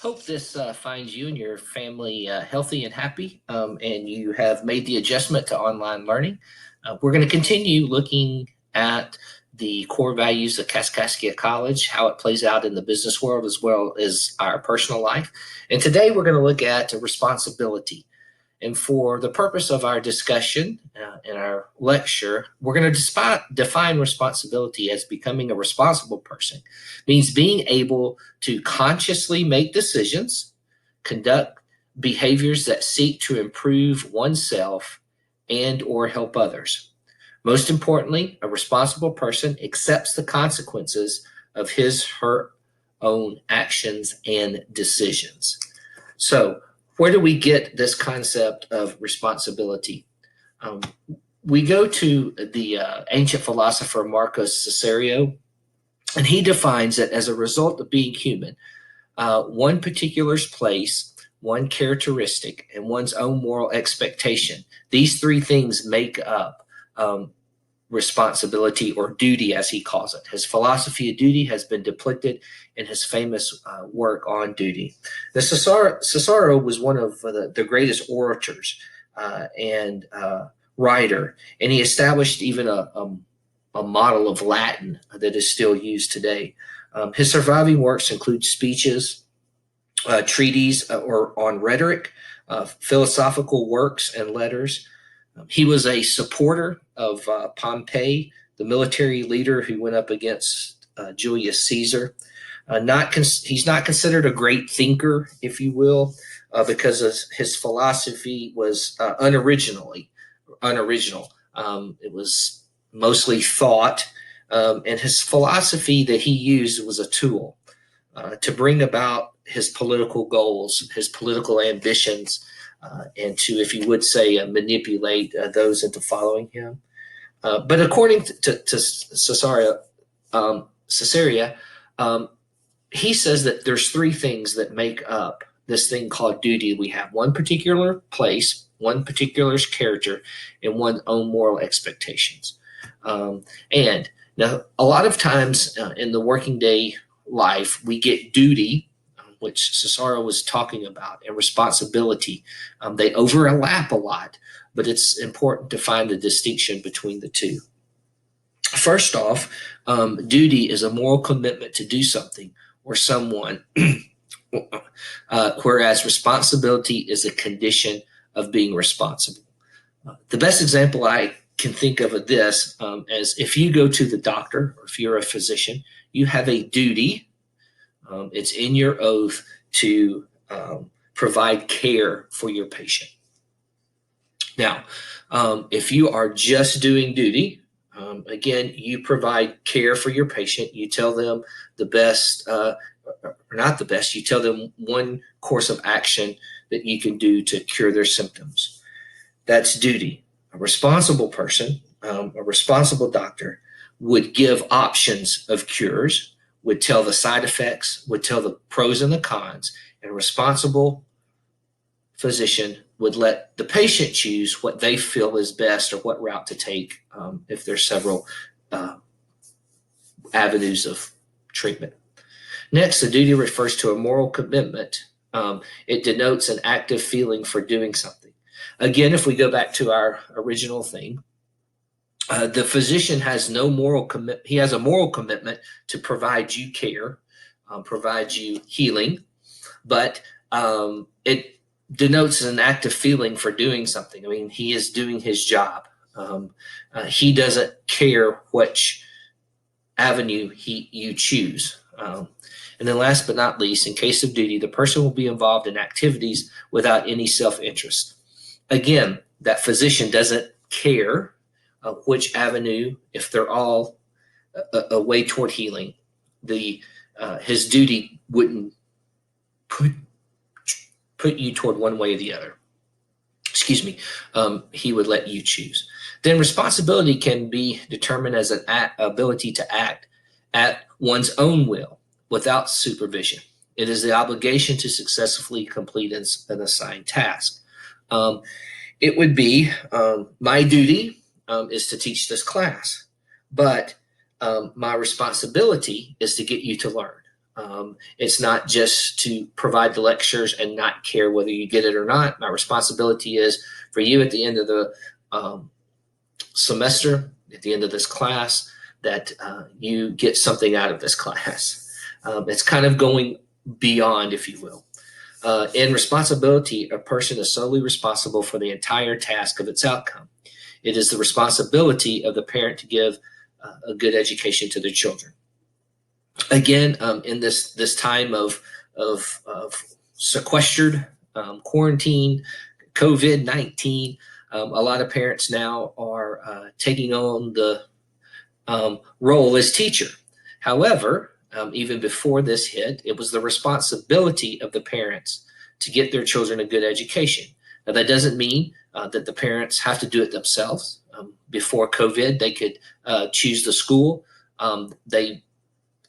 Hope this finds you and your family healthy and happy, and you have made the adjustment to online learning. We're going to continue looking at the core values of Kaskaskia College, how it plays out in the business world as well as our personal life. And today we're going to look at responsibility. And for the purpose of our discussion in our lecture, we're going to define responsibility as becoming a responsible person. It means being able to consciously make decisions, conduct behaviors that seek to improve oneself and or help others. Most importantly, a responsible person accepts the consequences of her own actions and decisions. So, where do we get this concept of responsibility? We go to the ancient philosopher Marcus Cicero, and he defines that as a result of being human, one particular place, one characteristic, and one's own moral expectation. These three things make up responsibility, or duty as he calls it. His philosophy of duty has been depicted in his famous work on duty. Cicero was one of the greatest orators and writer, and he established even a model of Latin that is still used today. His surviving works include speeches, treatises or on rhetoric, philosophical works, and letters. He was a supporter of Pompey, the military leader who went up against Julius Caesar. He's not considered a great thinker, if you will, because his philosophy was unoriginal. It was mostly thought, and his philosophy that he used was a tool to bring about his political goals, his political ambitions, and to, if you would say, manipulate those into following him. But according to Cicero, he says that there's three things that make up this thing called duty. We have one particular place, one particular character, and one's own moral expectations. And now, a lot of times in the working day life, we get duty, which Cicero was talking about, and responsibility. They overlap a lot, but it's important to find the distinction between the two. First off, duty is a moral commitment to do something or someone, whereas responsibility is a condition of being responsible. The best example I can think of this as if you go to the doctor, or if you're a physician, you have a duty. It's in your oath to provide care for your patient. Now, if you are just doing duty, again, you provide care for your patient. You tell them the best, or not the best, you tell them one course of action that you can do to cure their symptoms. That's duty. A responsible person, a responsible doctor, would give options of cures, would tell the side effects, would tell the pros and the cons, and a responsible physician would let the patient choose what they feel is best or what route to take if there's several avenues of treatment. Next, the duty refers to a moral commitment. It denotes an active feeling for doing something. Again, if we go back to our original thing, the physician has no moral commitment. He has a moral commitment to provide you care, provide you healing, but it denotes an active feeling for doing something. I mean, he is doing his job. He doesn't care which avenue you choose. And then last but not least, in case of duty, the person will be involved in activities without any self-interest. Again, that physician doesn't care which avenue, if they're all a way toward healing. His duty wouldn't put you toward one way or the other. Excuse me. He would let you choose. Then responsibility can be determined as an ability to act at one's own will without supervision. It is the obligation to successfully complete an assigned task. It would be my duty is to teach this class, but my responsibility is to get you to learn. It's not just to provide the lectures and not care whether you get it or not. My responsibility is for you at the end of the semester, at the end of this class, that you get something out of this class. It's kind of going beyond, if you will. In responsibility, a person is solely responsible for the entire task of its outcome. It is the responsibility of the parent to give a good education to their children. Again, in this time of sequestered, quarantine, COVID-19, a lot of parents now are taking on the role as teacher. However, even before this hit, it was the responsibility of the parents to get their children a good education. Now, that doesn't mean that the parents have to do it themselves. Before COVID, they could choose the school they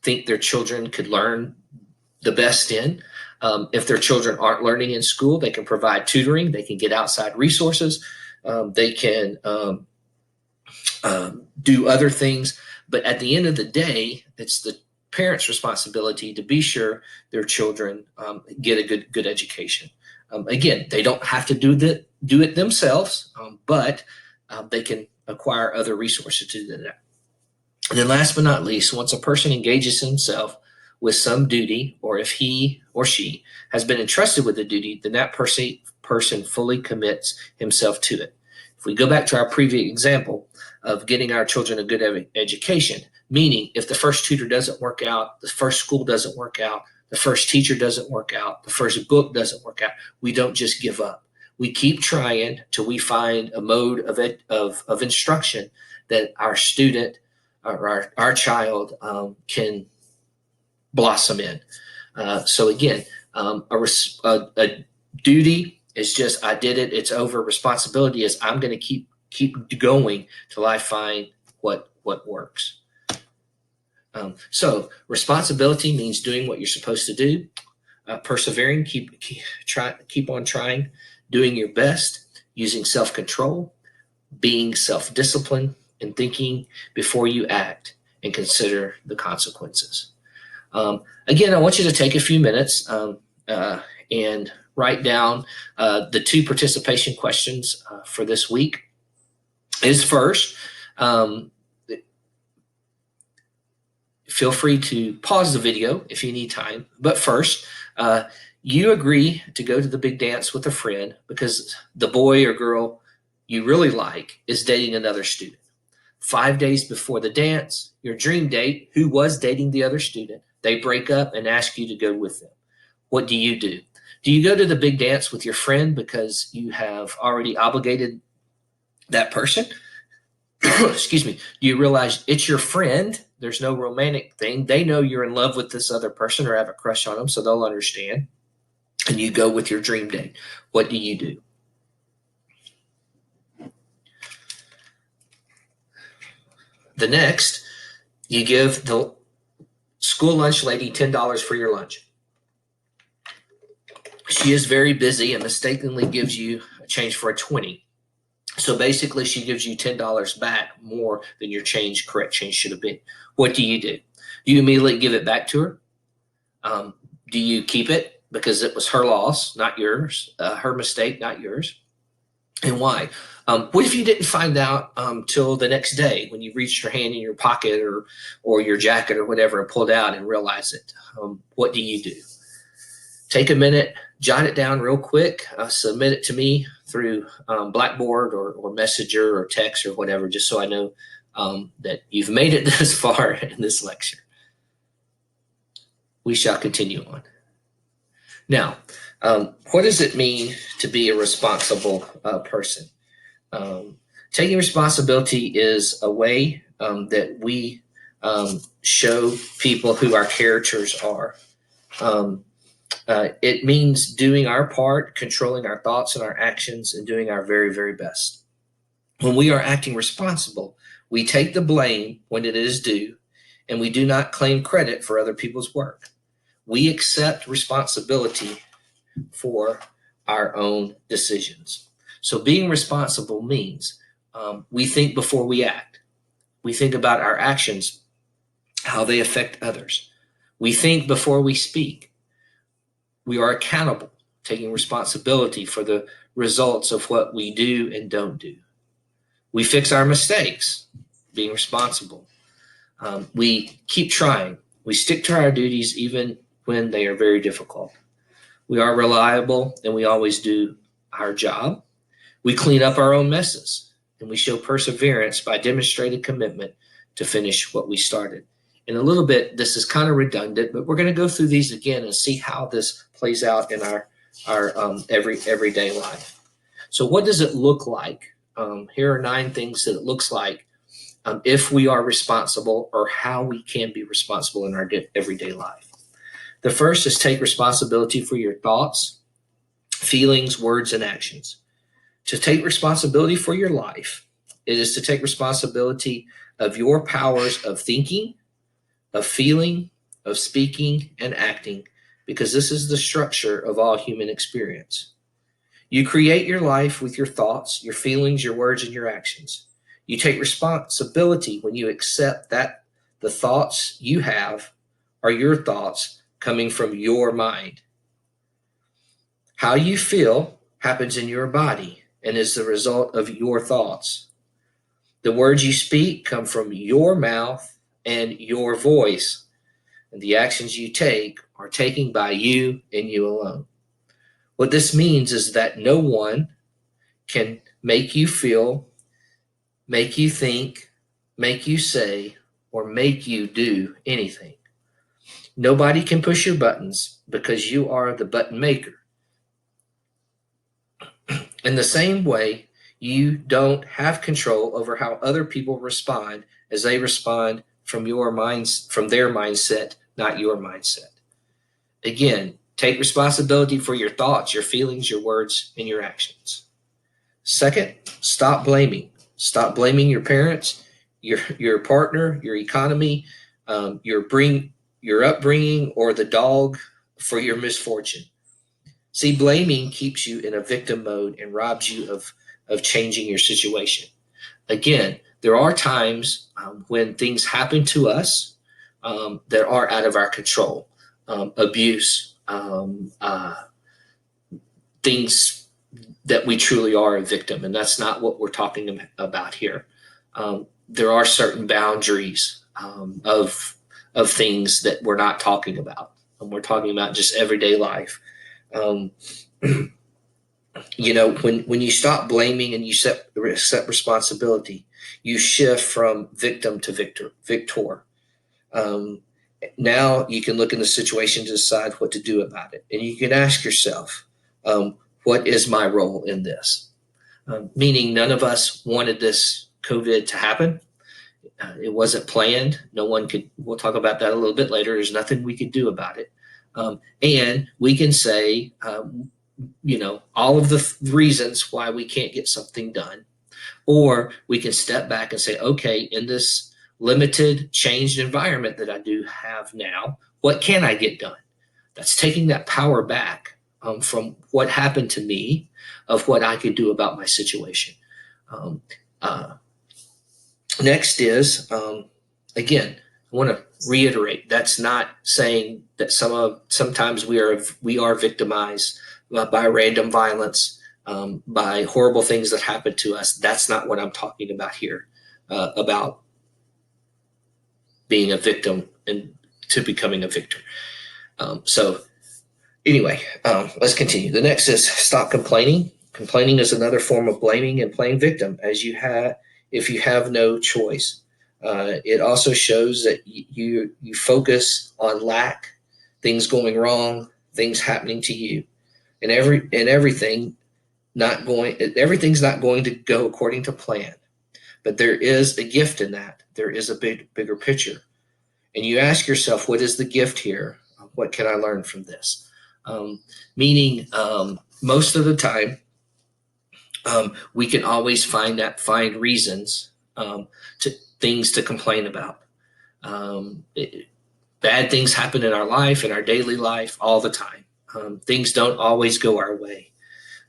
think their children could learn the best in. If their children aren't learning in school, they can provide tutoring. They can get outside resources. They can do other things. But at the end of the day, it's the parents' responsibility to be sure their children get a good education. Again, they don't have to do it themselves, but they can acquire other resources to do that. And then last but not least, once a person engages himself with some duty, or if he or she has been entrusted with a duty, then that person fully commits himself to it. If we go back to our previous example of getting our children a good education, meaning if the first tutor doesn't work out, the first school doesn't work out, the first teacher doesn't work out, the first book doesn't work out, we don't just give up. We keep trying till we find a mode of instruction that our student or our child can blossom in. So again, a duty is just, I did it, it's over. Responsibility is, I'm going to keep going till I find what works. So responsibility means doing what you're supposed to do, persevering, keep on trying, doing your best, using self-control, being self-disciplined, and thinking before you act and consider the consequences. Again, I want you to take a few minutes and write down the 2 participation questions for this week. Is first, feel free to pause the video if you need time. But first, you agree to go to the big dance with a friend because the boy or girl you really like is dating another student. 5 days before the dance, your dream date, who was dating the other student, they break up and ask you to go with them. What do you do? Do you go to the big dance with your friend because you have already obligated that person? Excuse me. Do you realize it's your friend? There's no romantic thing. They know you're in love with this other person or have a crush on them, so they'll understand. And you go with your dream date. What do you do? The next, you give the school lunch lady $10 for your lunch. She is very busy and mistakenly gives you a change for a 20. So basically, she gives you $10 back more than your correct change should have been. What do? Do you immediately give it back to her? Do you keep it because it was her loss, not yours, her mistake, not yours? And why? What if you didn't find out till the next day when you reached your hand in your pocket or your jacket or whatever and pulled out and realized it? What do you do? Take a minute, jot it down real quick, submit it to me through Blackboard or Messenger or text or whatever, just so I know that you've made it this far in this lecture. We shall continue on. Now, what does it mean to be a responsible person? Taking responsibility is a way that we show people who our characters are. It means doing our part, controlling our thoughts and our actions, and doing our very, very best. When we are acting responsible, we take the blame when it is due, and we do not claim credit for other people's work. We accept responsibility for our own decisions. So being responsible means we think before we act. We think about our actions, how they affect others. We think before we speak. We are accountable, taking responsibility for the results of what we do and don't do. We fix our mistakes, being responsible. We keep trying. We stick to our duties even when they are very difficult. We are reliable and we always do our job. We clean up our own messes and we show perseverance by demonstrated commitment to finish what we started. In a little bit, this is kind of redundant, but we're going to go through these again and see how this plays out in our everyday life. So, what does it look like? Here are 9 things that it looks like if we are responsible, or how we can be responsible in our everyday life. The first is take responsibility for your thoughts, feelings, words, and actions. To take responsibility for your life, it is to take responsibility of your powers of thinking, of feeling, of speaking, and acting, because this is the structure of all human experience. You create your life with your thoughts, your feelings, your words, and your actions. You take responsibility when you accept that the thoughts you have are your thoughts coming from your mind. How you feel happens in your body and is the result of your thoughts. The words you speak come from your mouth and your voice, and the actions you take are taken by you and you alone. What this means is that no one can make you feel, make you think, make you say, or make you do anything. Nobody can push your buttons because you are the button maker. In the same way, you don't have control over how other people respond, as they respond from their mindset, not your mindset. Again, take responsibility for your thoughts, your feelings, your words, and your actions. Second, stop blaming. Stop blaming your parents, your partner, your economy, your upbringing, or the dog for your misfortune. See, blaming keeps you in a victim mode and robs you of changing your situation. Again, there are times when things happen to us that are out of our control. Abuse, things that we truly are a victim, and that's not what we're talking about here. There are certain boundaries of things that we're not talking about, and we're talking about just everyday life. When you stop blaming and you accept responsibility, you shift from victim to victor. Now you can look in the situation to decide what to do about it, and you can ask yourself, what is my role in this? Meaning, none of us wanted this COVID to happen. It wasn't planned. No one could. We'll talk about that a little bit later. There's nothing we could do about it. And we can say, all of the reasons why we can't get something done. Or we can step back and say, okay, in this limited, changed environment that I do have now, what can I get done? That's taking that power back from what happened to me, of what I could do about my situation. Next is, again, I want to reiterate, that's not saying that sometimes we are victimized by random violence, by horrible things that happen to us. That's not what I'm talking about here, about being a victim and to becoming a victor. Anyway, let's continue. The next is stop complaining. Complaining is another form of blaming and playing victim, if you have no choice. It also shows that you focus on lack, things going wrong, things happening to you, and everything's not going to go according to plan. But there is a gift in that. There is a bigger picture, and you ask yourself, what is the gift here? What can I learn from this? Meaning, most of the time, we can always find reasons to things to complain about. Bad things happen in our life, in our daily life, all the time. Things don't always go our way.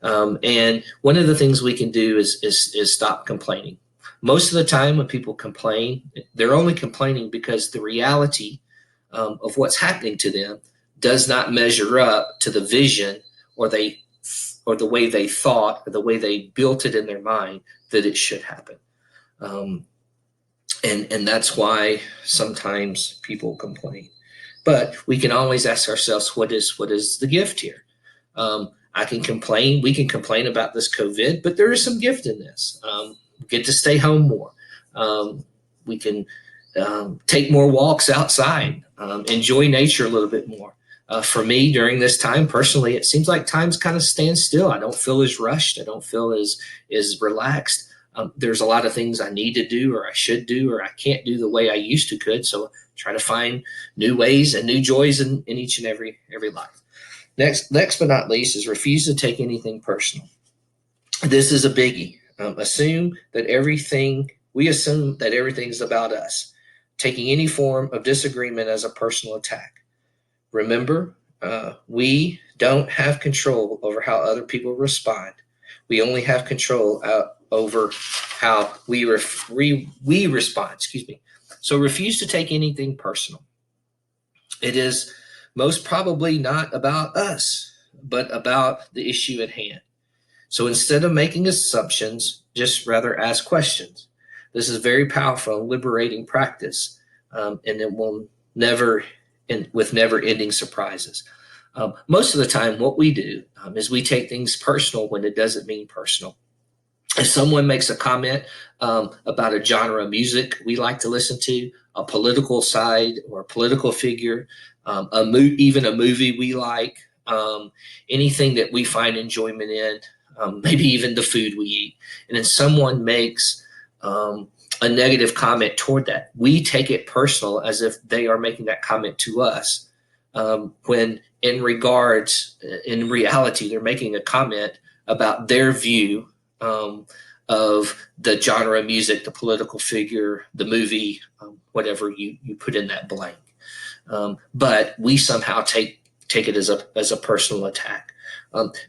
And one of the things we can do is stop complaining. Most of the time when people complain, they're only complaining because the reality of what's happening to them does not measure up to the vision or the way they thought or the way they built it in their mind that it should happen. Um, and that's why sometimes people complain. But we can always ask ourselves, what is the gift here? I can complain. We can complain about this COVID, but there is some gift in this. Get to stay home more. We can take more walks outside, enjoy nature a little bit more. For me, during this time, personally, it seems like time's kind of stands still. I don't feel as rushed. I don't feel as relaxed. There's a lot of things I need to do, or I should do, or I can't do the way I used to could. So try to find new ways and new joys in each and every life. Next but not least is refuse to take anything personal. This is a biggie. We assume that everything's about us, taking any form of disagreement as a personal attack. Remember, we don't have control over how other people respond. We only have control over how we respond. Excuse me. So refuse to take anything personal. It is most probably not about us, but about the issue at hand. So instead of making assumptions, just rather ask questions. This is very powerful and liberating practice, and it will never end with never-ending surprises. Most of the time, what we do is we take things personal when it doesn't mean personal. If someone makes a comment about a genre of music we like to listen to, a political side or a political figure, even a movie we like, anything that we find enjoyment in, maybe even the food we eat, and then someone makes a negative comment toward that, we take it personal as if they are making that comment to us, when in reality, they're making a comment about their view of the genre of music, the political figure, the movie, whatever you put in that blank. But we somehow take it as a personal attack.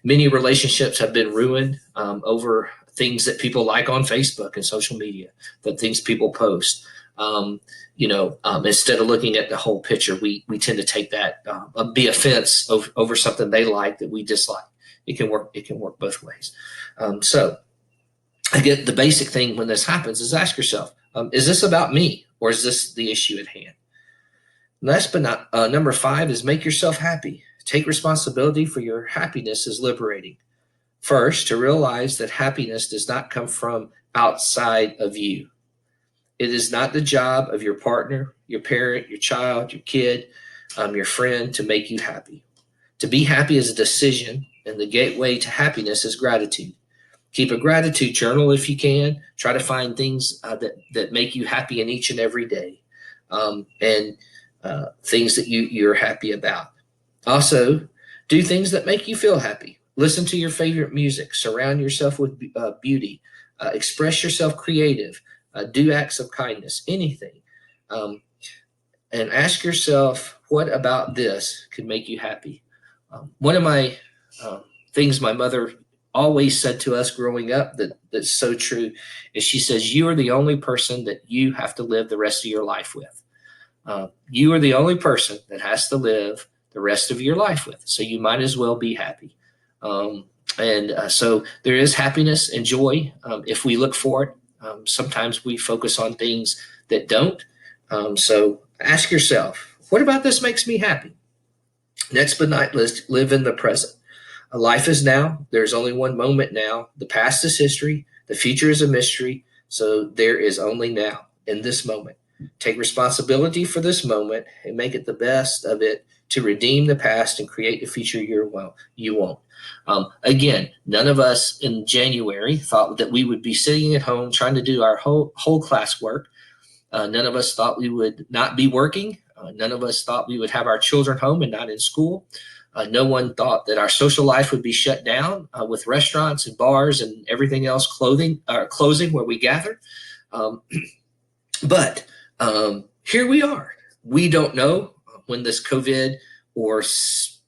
Many relationships have been ruined over things that people like on Facebook and social media, the things people post. Instead of looking at the whole picture, we tend to take that, be offense over something they like that we dislike. It can work both ways. So again, the basic thing when this happens is ask yourself, is this about me or is this the issue at hand? Last but not number 5 is make yourself happy. Take responsibility for your happiness is liberating. First, to realize that happiness does not come from outside of you. It is not the job of your partner, your parent, your child, your kid, your friend to make you happy. To be happy is a decision, and the gateway to happiness is gratitude. Keep a gratitude journal if you can. Try to find things that make you happy in each and every day, and things that you're happy about. Also, do things that make you feel happy. Listen to your favorite music. Surround yourself with beauty. Express yourself creative. Do acts of kindness. Anything. And ask yourself, what about this could make you happy? One of my things my mother always said to us growing up that's so true is she says, you are the only person that you have to live the rest of your life with. You are the only person that has to live the rest of your life with. So you might as well be happy. So there is happiness and joy if we look for it. Sometimes we focus on things that don't. So ask yourself, what about this makes me happy? Next but not least, live in the present. Life is now. There's only one moment now. The past is history. The future is a mystery. So there is only now in this moment. Take responsibility for this moment and make it the best of it to redeem the past and create the future you want. Again, none of us in January thought that we would be sitting at home trying to do our whole classwork. None of us thought we would not be working. None of us thought we would have our children home and not in school. No one thought that our social life would be shut down with restaurants and bars and everything else closing where we gather. But here we are. We don't know when this COVID or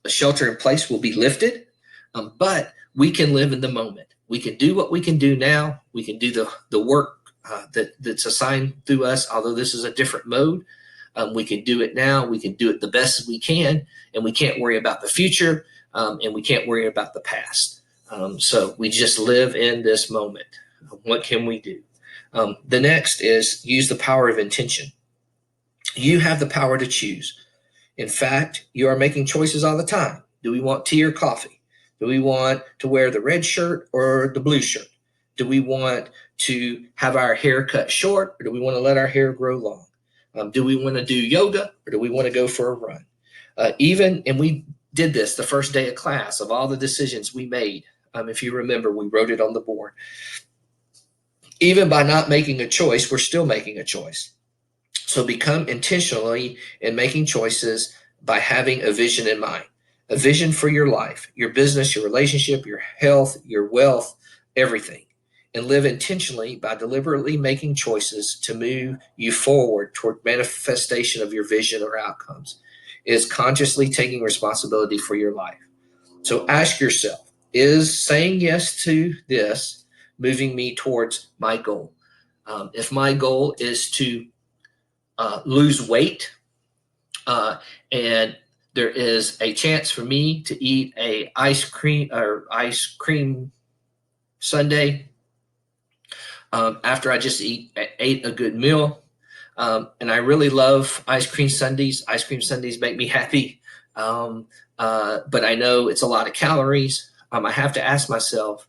shelter in place will be lifted, but we can live in the moment. We can do what we can do now. We can do the work that's assigned through us, although this is a different mode. We can do it now. We can do it the best we can, and we can't worry about the future, and we can't worry about the past. So we just live in this moment. What can we do? The next is use the power of intention. You have the power to choose. In fact, you are making choices all the time. Do we want tea or coffee? Do we want to wear the red shirt or the blue shirt? Do we want to have our hair cut short, or do we want to let our hair grow long? Do we want to do yoga, or do we want to go for a run? And we did this the first day of class of all the decisions we made. If you remember, we wrote it on the board. Even by not making a choice, we're still making a choice. So become intentionally in making choices by having a vision in mind, a vision for your life, your business, your relationship, your health, your wealth, everything. And live intentionally by deliberately making choices to move you forward toward manifestation of your vision or outcomes. It is consciously taking responsibility for your life. So ask yourself, is saying yes to this moving me towards my goal? If my goal is to lose weight, and there is a chance for me to eat a ice cream sundae after I just ate a good meal. And I really love ice cream sundaes. Ice cream sundaes make me happy. But I know it's a lot of calories. I have to ask myself,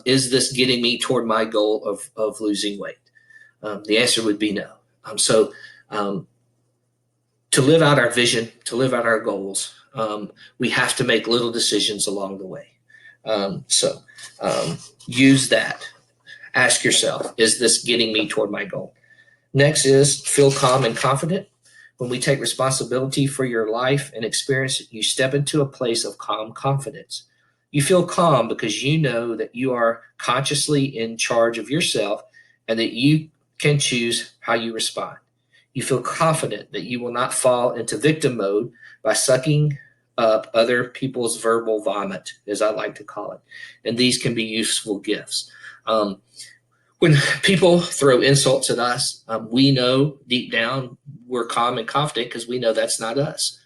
is this getting me toward my goal of losing weight? The answer would be no. So to live out our vision, to live out our goals, we have to make little decisions along the way. Use that. Ask yourself, is this getting me toward my goal? Next is feel calm and confident. When we take responsibility for your life and experience, you step into a place of calm confidence. You feel calm because you know that you are consciously in charge of yourself and that you can choose how you respond. You feel confident that you will not fall into victim mode by sucking up other people's verbal vomit, as I like to call it. And these can be useful gifts. When people throw insults at us, we know deep down we're calm and confident because we know that's not us.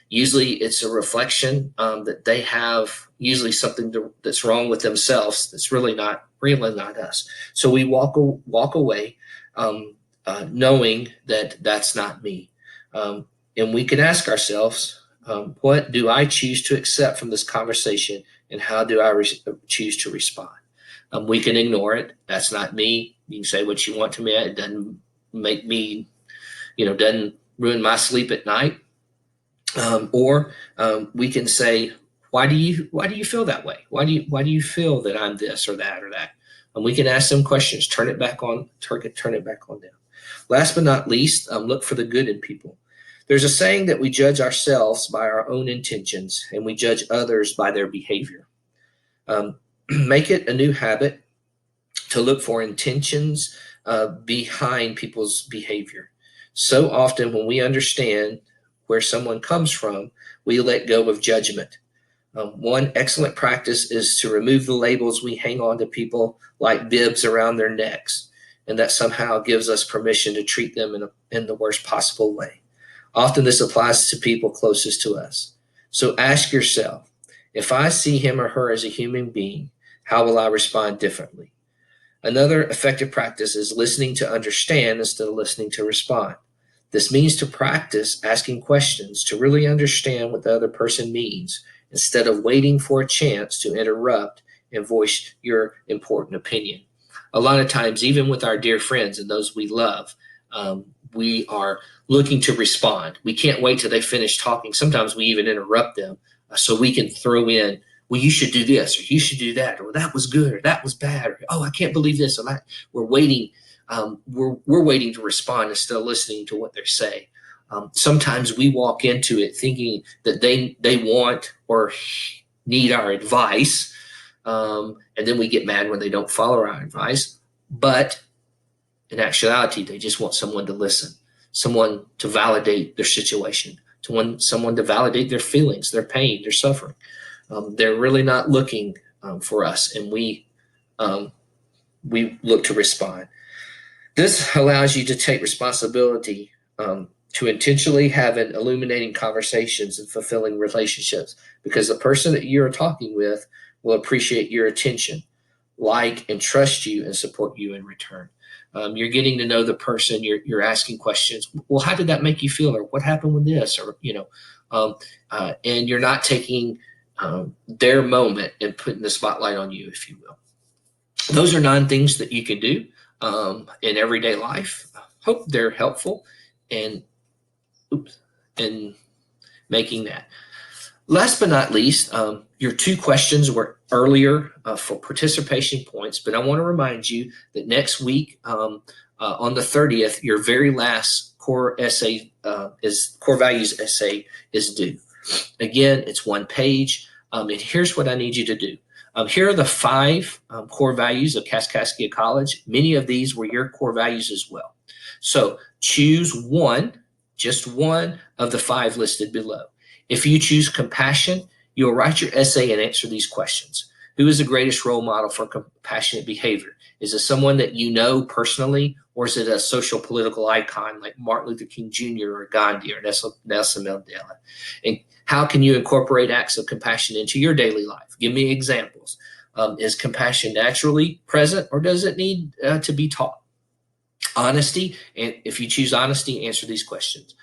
Usually it's a reflection that they have usually something that's wrong with themselves that's really not us. So we walk away knowing that that's not me. And we can ask ourselves, what do I choose to accept from this conversation, and how do I choose to respond? We can ignore it. That's not me. You can say what you want to me. It doesn't make me, doesn't ruin my sleep at night. Or we can say, why do you feel that way? Why do you feel that I'm this or that or that? And we can ask them questions. Turn it back on them. Last but not least, look for the good in people. There's a saying that we judge ourselves by our own intentions, and we judge others by their behavior. Make it a new habit to look for intentions behind people's behavior. So often when we understand where someone comes from, we let go of judgment. One excellent practice is to remove the labels we hang on to people like bibs around their necks, and that somehow gives us permission to treat them in the worst possible way. Often this applies to people closest to us. So ask yourself, if I see him or her as a human being, how will I respond differently? Another effective practice is listening to understand instead of listening to respond. This means to practice asking questions to really understand what the other person means instead of waiting for a chance to interrupt and voice your important opinion. A lot of times, even with our dear friends and those we love, we are looking to respond. We can't wait till they finish talking. Sometimes we even interrupt them so we can throw in, well, you should do this, or you should do that, or that was good, or that was bad, or oh, I can't believe this, or that. We're waiting. We're waiting to respond instead of listening to what they say. Sometimes we walk into it thinking that they want or need our advice, and then we get mad when they don't follow our advice. But in actuality, they just want someone to listen, someone to validate their situation, someone to validate their feelings, their pain, their suffering. They're really not looking for us, and we look to respond. This allows you to take responsibility to intentionally have an illuminating conversations and fulfilling relationships, because the person that you're talking with will appreciate your attention, like and trust you and support you in return. You're getting to know the person. You're asking questions. Well, how did that make you feel, or what happened with this, or and you're not taking their moment and putting the spotlight on you, if you will. Those are 9 things that you can do in everyday life. Hope they're helpful and making that. Last but not least, your 2 questions were earlier for participation points, but I want to remind you that next week on the 30th, your very last core values essay is due. Again, it's 1 page, and here's what I need you to do. Here are the 5 core values of Kaskaskia College. Many of these were your core values as well. So choose one, just one of the 5 listed below. If you choose compassion, you'll write your essay and answer these questions. Who is the greatest role model for compassionate behavior? Is it someone that you know personally, or is it a social political icon like Martin Luther King Jr. or Gandhi or Nelson Mandela? And how can you incorporate acts of compassion into your daily life? Give me examples. Is compassion naturally present, or does it need to be taught? Honesty, and if you choose honesty, answer these questions.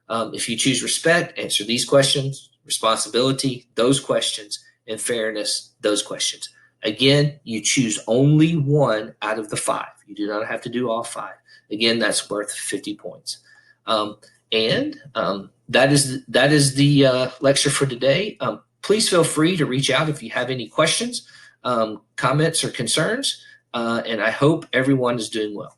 If you choose respect, answer these questions. Responsibility, those questions. And fairness, those questions. Again, you choose only one out of the 5. You do not have to do all 5. Again, that's worth 50 points. That is the lecture for today. Please feel free to reach out if you have any questions, comments, or concerns. And I hope everyone is doing well.